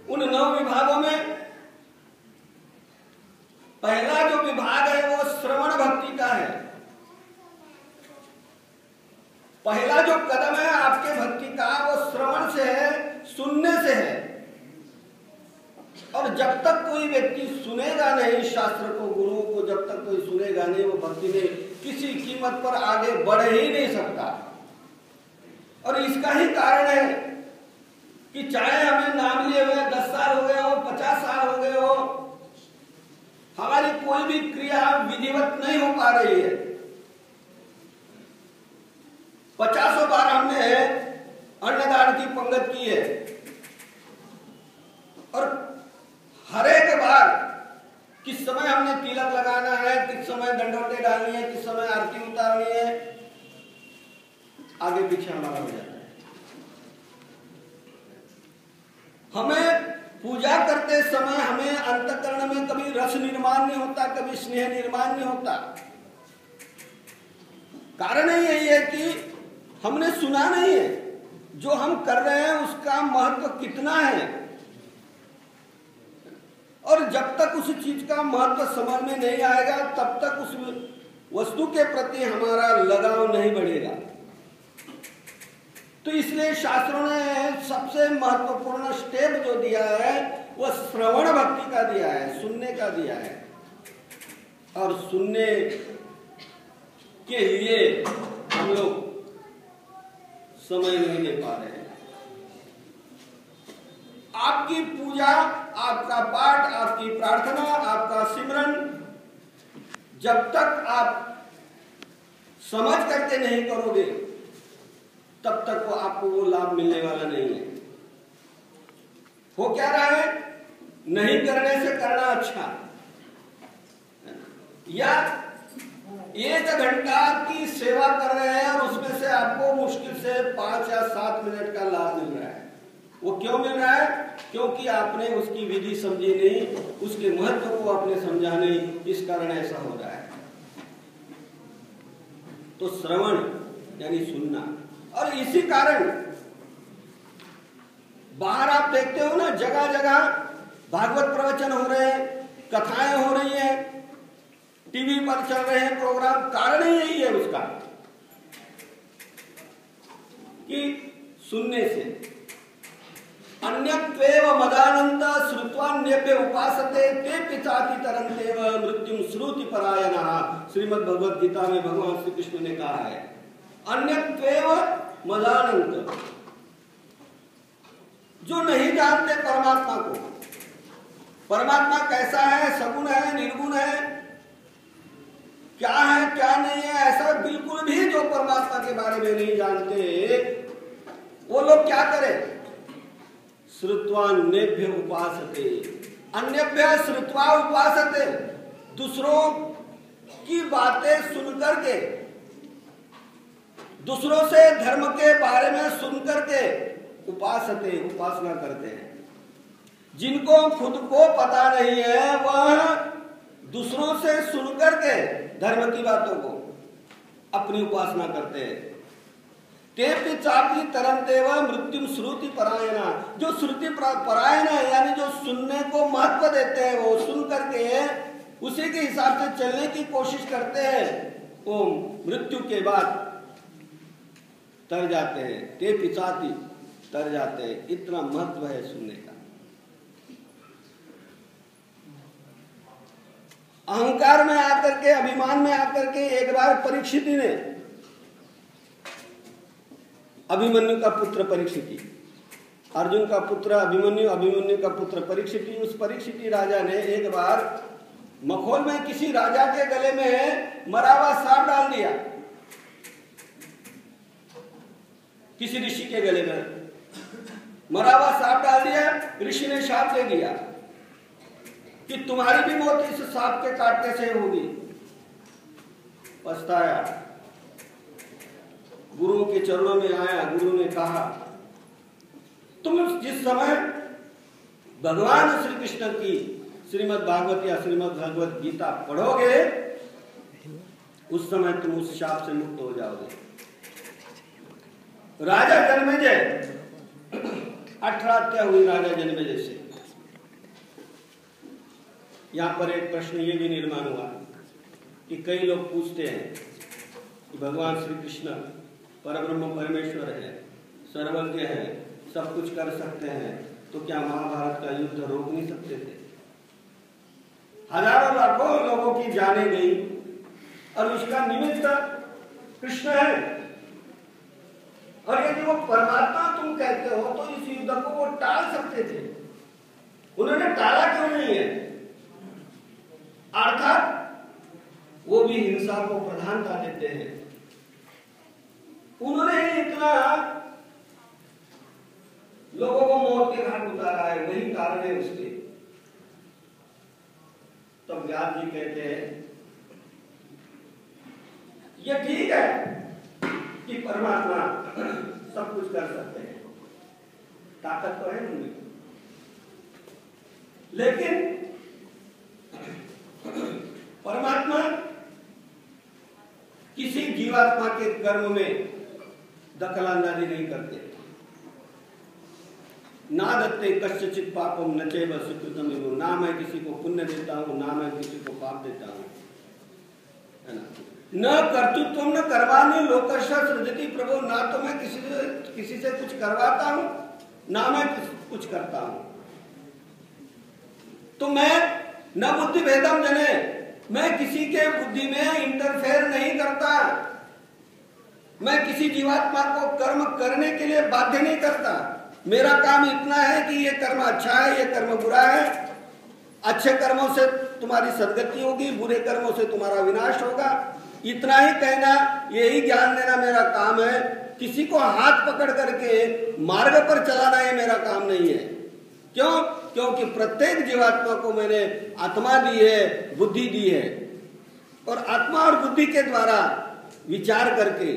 उन 9 विभागों में पहला जो विभाग है वो श्रवण भक्ति का है। पहला जो कदम है आपके भक्ति का वो श्रवण से है, सुनने से है। और जब तक कोई व्यक्ति सुनेगा नहीं शास्त्र को, गुरुओं को जब तक कोई सुनेगा नहीं, वो भक्ति में किसी कीमत पर आगे बढ़ ही नहीं सकता। और इसका ही कारण है कि चाहे हमें नाम लिए हुए 10 साल हो गए हो, 50 साल हो गए हो, हमारी कोई भी क्रिया विधिवत नहीं हो पा रही है। 50 बार हमने अन्नदान की पंगत की है और हर एक बार किस समय हमने तिलक लगाना है, किस समय दंडवतें डालनी है, किस समय आरती उतारनी है, आगे पीछे हमारा हो जाता है। हमें पूजा करते समय हमें अंतःकरण में कभी रस निर्माण नहीं होता, कभी स्नेह निर्माण नहीं होता। कारण यही है कि हमने सुना नहीं है, जो हम कर रहे हैं उसका महत्व कितना है। और जब तक उस चीज का महत्व समझ में नहीं आएगा तब तक उस वस्तु के प्रति हमारा लगाव नहीं बढ़ेगा। तो इसलिए शास्त्रों ने सबसे महत्वपूर्ण स्टेप जो दिया है वो श्रवण भक्ति का दिया है, सुनने का दिया है। और सुनने के लिए हम लोग समय नहीं दे पा रहे हैं। आपकी पूजा, आपका पाठ, आपकी प्रार्थना, आपका सिमरन जब तक आप समझ करके नहीं करोगे तब तक वो आपको वो लाभ मिलने वाला नहीं है। हो क्या रहा है, नहीं करने से करना अच्छा, या 1 घंटा की सेवा कर रहे हैं और उसमें से आपको मुश्किल से 5 या 7 मिनट का लाभ मिल रहा है। वो क्यों मिल रहा है? क्योंकि आपने उसकी विधि समझी नहीं, उसके महत्व को आपने समझा नहीं, इस कारण ऐसा हो रहा है। तो श्रवण यानी सुनना। और इसी कारण बाहर आप देखते हो ना, जगह जगह भागवत प्रवचन हो रहे हैं, कथाएं हो रही हैं, टीवी पर चल रहे हैं प्रोग्राम। कारण यही है उसका कि सुनने से। अन्यत्वेव मदानंद श्रुत्वान्यभ्य उपासते ते पिचाति तरन्तेव मृत्युं श्रुति परायणः। श्रीमद् भगवद गीता में भगवान श्री कृष्ण ने कहा है अन्यत्वेव मदानंद। जो नहीं जानते परमात्मा को, परमात्मा कैसा है, सगुण है, निर्गुण है, क्या है क्या नहीं है, ऐसा बिल्कुल भी जो परमात्मा के बारे में नहीं जानते वो लोग क्या करें? श्रुत्वान्यभ्य उपासते। अन्यभ्य श्रुत्वा उपासते। दूसरों की बातें सुनकर के, दूसरों से धर्म के बारे में सुनकर के उपासते, उपासना करते हैं। जिनको खुद को पता नहीं है वह दूसरों से सुनकर के धर्म की बातों को अपनी उपासना करते हैं। तेपि चापि तरन्तेव मृत्युं श्रुति परायणा। जो श्रुति परायण है यानी जो सुनने को महत्व देते हैं, वो सुन करके उसी के हिसाब से चलने की कोशिश करते हैं, वो मृत्यु के बाद तर जाते हैं। तेपि चापि तर जाते हैं। इतना महत्व है सुनने का। अहंकार में आकर के, अभिमान में आकर के एक बार परीक्षित ने, अभिमन्यु का पुत्र परीक्षित, अर्जुन का पुत्र अभिमन्यु, अभिमन्यु का पुत्र परीक्षित, उस परीक्षित राजा ने एक बार मखौल में किसी राजा के गले में मरा हुआ सांप डाल दिया। किसी ऋषि के गले में मरा हुआ सांप डाल दिया। ऋषि ने शाप दे दिया कि तुम्हारी भी मौत इस सांप के काटने से होगी। पछताया, गुरुओं के चरणों में आया। गुरु ने कहा तुम जिस समय भगवान श्री कृष्ण की श्रीमद् भागवत या श्रीमद् भगवत गीता पढ़ोगे उस समय तुम उस शाप से मुक्त हो जाओगे। राजा जन्मेजय 18 हत्या हुई राजा जन्मेजय से। यहाँ पर एक प्रश्न ये भी निर्माण हुआ कि कई लोग पूछते हैं कि भगवान श्री कृष्ण परब्रह्म परमेश्वर है, सर्वज्ञ है, सब कुछ कर सकते हैं, तो क्या महाभारत का युद्ध रोक नहीं सकते थे? हजारों लाखों लोगों की जाने गई और उसका निमित्त कृष्ण है। और यदि वो परमात्मा तुम कहते हो तो इस युद्ध को वो टाल सकते थे, उन्होंने टाला क्यों नहीं है? अर्थात वो भी हिंसा को प्रधानता देते हैं। उन्होंने ही इतना लोगों को मौत के घाट उतारा है, वही कारण है उसके। तो व्यास जी कहते हैं ये ठीक है कि परमात्मा सब कुछ कर सकते हैं, ताकत तो है उनमें, लेकिन परमात्मा किसी जीवात्मा के कर्म में दखलंदाजी नहीं करते। ना दत्ते कश्चित पापम न चैव सुकृतम एवं, ना मैं किसी को पुण्य देता हूं, ना मैं किसी को पाप देता हूं, है ना। न कर्तृत्व न करवानी लोकर्षा सृजति प्रभु, ना तो मैं किसी से कुछ करवाता हूं, ना मैं कुछ करता हूं। तो मैं न बुद्धि भेदम जने, मैं किसी के बुद्धि में इंटरफेयर नहीं करता, मैं किसी जीवात्मा को कर्म करने के लिए बाध्य नहीं करता। मेरा काम इतना है कि ये कर्म अच्छा है, ये कर्म बुरा है, अच्छे कर्मों से तुम्हारी सद्गति होगी, बुरे कर्मों से तुम्हारा विनाश होगा, इतना ही कहना, यही ज्ञान देना मेरा काम है। किसी को हाथ पकड़ करके मार्ग पर चलाना ये मेरा काम नहीं है। क्यों? क्योंकि प्रत्येक जीवात्मा को मैंने आत्मा दी है, बुद्धि दी है, और आत्मा और बुद्धि के द्वारा विचार करके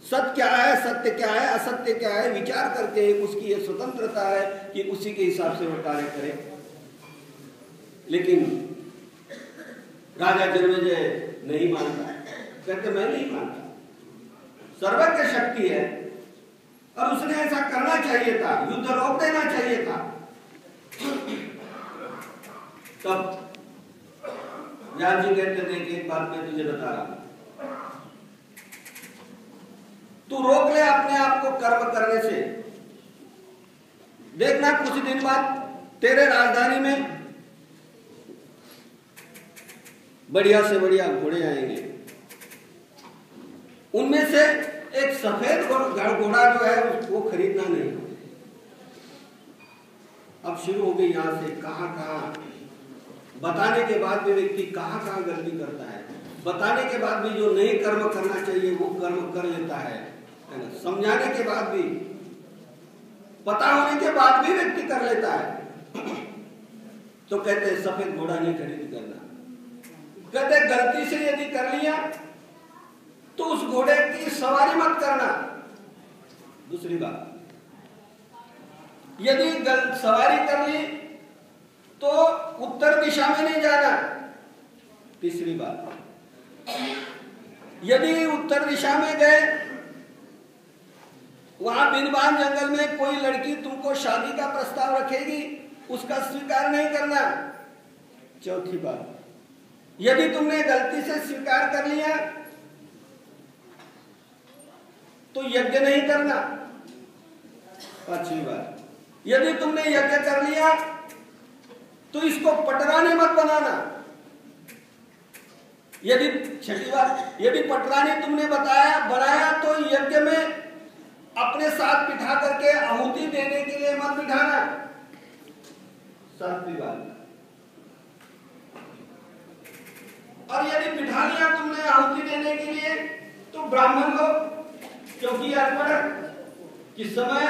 सत्य क्या है, सत्य क्या है, असत्य क्या है, विचार करके उसकी ये स्वतंत्रता है कि उसी के हिसाब से वो कार्य करे। लेकिन राजा जन्मेजय नहीं मानता, कहते मैं नहीं मानता, सर्वज्ञ शक्ति है और उसने ऐसा करना चाहिए था, युद्ध रोक देना चाहिए था। तब व्यास जी कहते थे कि एक बात मैं तुझे बता रहा हूं, तू रोक ले अपने आप को कर्म करने से, देखना कुछ दिन बाद तेरे राजधानी में बढ़िया से बढ़िया घोड़े आएंगे, उनमें से एक सफेद घोड़ा जो है उसको खरीदना नहीं। अब शुरू हो गई यहां से, कहां बताने के बाद भी व्यक्ति कहां गलती करता है, बताने के बाद भी जो नहीं कर्म करना चाहिए वो कर्म कर लेता है ना, समझाने के बाद भी, पता होने के बाद भी व्यक्ति कर लेता है। तो कहते हैं सफेद घोड़ा नहीं खरीद करना। कहते गलती से यदि कर लिया तो उस घोड़े की सवारी मत करना। दूसरी बात, यदि सवारी कर ली तो उत्तर दिशा में नहीं जाना। तीसरी बात, यदि उत्तर दिशा में गए, वहां बिनबान जंगल में कोई लड़की तुमको शादी का प्रस्ताव रखेगी, उसका स्वीकार नहीं करना। चौथी बात, यदि तुमने गलती से स्वीकार कर लिया तो यज्ञ नहीं करना। पांचवी बात, यदि तुमने यज्ञ कर लिया तो इसको पटरानी मत बनाना। छठी बात, यदि पटरानी तुमने बनाया तो यज्ञ में अपने साथ बिठा करके आहुति देने के लिए मत बिठाना। सातवीं बात, और यदि बिठा लिया तुमने आहुति देने के लिए तो ब्राह्मण लोग, क्योंकि अर्पण किस समय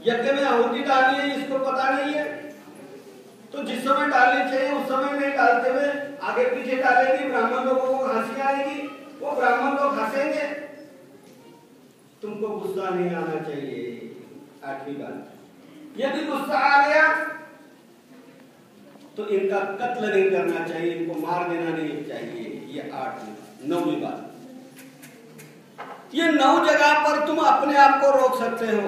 यज्ञ में आहुति डालनी है इसको पता नहीं है, तो जिस समय डालनी चाहिए उस समय नहीं डालते हुए आगे पीछे डालेगी, ब्राह्मण लोगों को हंसी आएगी, वो ब्राह्मण लोग हंसेंगे, तुमको गुस्सा नहीं आना चाहिए। आठवीं बात, यदि गुस्सा आ गया तो इनका कत्ल नहीं करना चाहिए, इनको मार देना नहीं चाहिए। ये 8वीं बात। 9वीं बात, ये 9 जगह पर तुम अपने आप को रोक सकते हो।